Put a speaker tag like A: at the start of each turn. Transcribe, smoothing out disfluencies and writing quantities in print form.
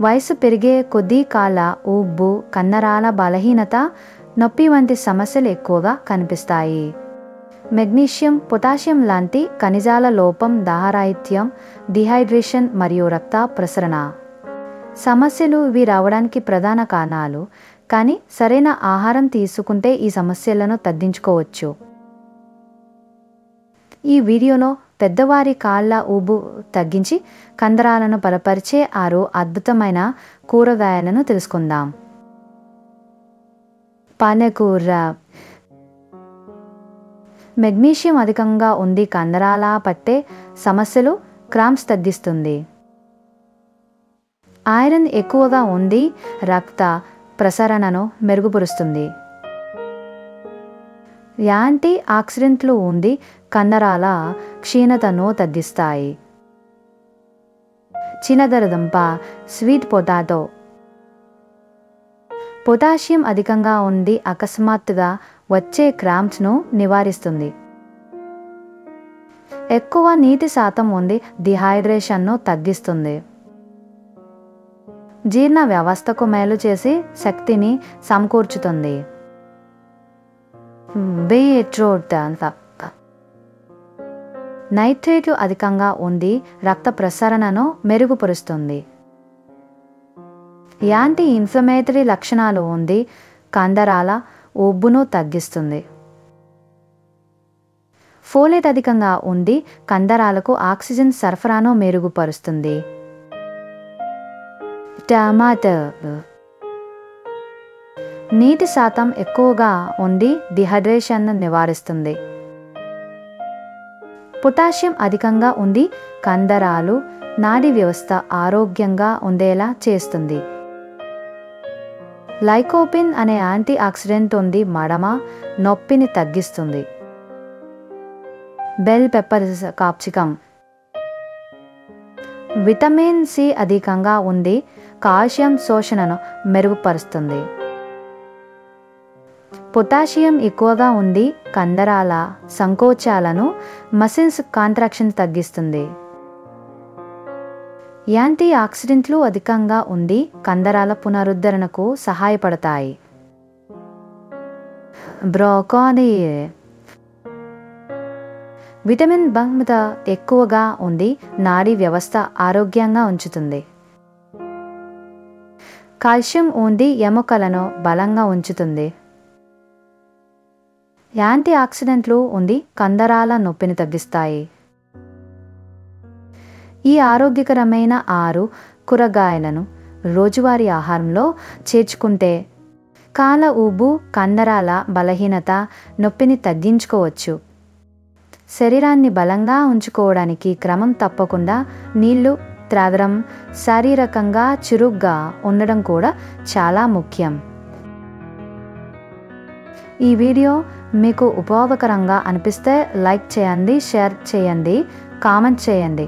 A: వయసు పెరిగే కొద్దీ కాళ్ళ ఉబ్బు, కండరాల బలహీనత, నొప్పి వంటి సమస్యలు ఎక్కువగా కనిపిస్తాయి. మెగ్నీషియం, పొటాషియం లాంటి ఖనిజాల లోపం దాహరాహిత్యం, డిహైడ్రేషన్ మరియు రక్త ప్రసరణ సమస్యలు ఇవి రావడానికి ప్రధాన కారణాలు. కానీ సరైన ఆహారం తీసుకుంటే ఈ సమస్యలను తగ్గించుకోవచ్చు. ఈ వీడియోలో పెద్దవారి కాళ్ళ ఊబు తగ్గించి కండరాలను బలపరిచే 6 అద్భుతమైన కూరగాయలను తెలుసుకుందాం. పాలకూర. మెగ్నీషియం అధికంగా ఉంది, కండరాల పట్టే సమస్యలు, క్రాంప్స్ తగ్గిస్తుంది. ఐరన్ ఎక్కువగా ఉంది, రక్త ప్రసరణను మెరుగుపరుస్తుంది. యాంటీ ఆక్సిడెంట్లు ఉంది, కండరాల క్షీణతను తగ్గిస్తాయి. చినదరదుంప, స్వీట్ పొటాటో. పొటాషియం అధికంగా ఉంది, అకస్మాత్తుగా వచ్చే క్రాంప్స్ను నివారిస్తుంది. ఎక్కువ నీటి శాతం ఉంది, డిహైడ్రేషన్ను తగ్గిస్తుంది. జీర్ణ వ్యవస్థకు మేలు చేసి శక్తిని సమకూర్చుతుంది. బీట్రూట్. నైట్రేట్లు అధికంగా ఉంది, రక్త ప్రసరణను మెరుగుపరుస్తుంది. యాంటీ ఇన్ఫ్లమేటరీ లక్షణాలు ఉంది, కండరాల ఉబ్బును తగ్గిస్తుంది. ఫోలేట్ అధికంగా ఉంది, కండరాలకు ఆక్సిజన్ సరఫరాను మెరుగుపరుస్తుంది. టమాటో. నీటి శాతం ఎక్కువగా ఉంది, డిహైడ్రేషన్ను నివారిస్తుంది. పొటాషియం అధికంగా ఉంది, కండరాలు, నాడీ వ్యవస్థ ఆరోగ్యంగా ఉండేలా చేస్తుంది. లైకోపిన్ అనే యాంటీ ఆక్సిడెంట్ ఉంది, మడమ నొప్పిని తగ్గిస్తుంది. Bell peppers, capsicum. Vitamin C అధికంగా ఉంది, కాల్షియం శోషణను మెరుగుపరుస్తుంది. పొటాషియం ఎక్కువగా ఉంది, కండరాల సంకోచాలను, మసిల్స్ కాంట్రాక్షన్ తగ్గిస్తుంది. యాంటీ ఆక్సిడెంట్లు అధికంగా ఉంది, కండరాల పునరుద్ధరణకు సహాయపడతాయి. బ్రోకోలీ. విటమిన్ బి ఎక్కువగా ఉంది, నాడీ వ్యవస్థ ఆరోగ్యంగా ఉంచుతుంది. కాల్షియం ఉంది, ఎముకలను బలంగా ఉంచుతుంది. యాంటీ ఆక్సిడెంట్లు ఉంది, కండరాల నొప్పిని తగ్గిస్తాయి. ఈ ఆరోగ్యకరమైన 6 కూరగాయలను రోజువారీ ఆహారంలో చేర్చుకుంటే కాళ్ళ ఊబు, కండరాల బలహీనత, నొప్పిని తగ్గించుకోవచ్చు. శరీరాన్ని బలంగా ఉంచుకోవడానికి క్రమం తప్పకుండా నీళ్లు త్రాగడం, శారీరకంగా చురుగ్గా ఉండడం కూడా చాలా ముఖ్యం. ఈ వీడియో మీకు ఉపయోగకరంగా అనిపిస్తే లైక్ చేయండి, షేర్ చేయండి, కామెంట్ చేయండి.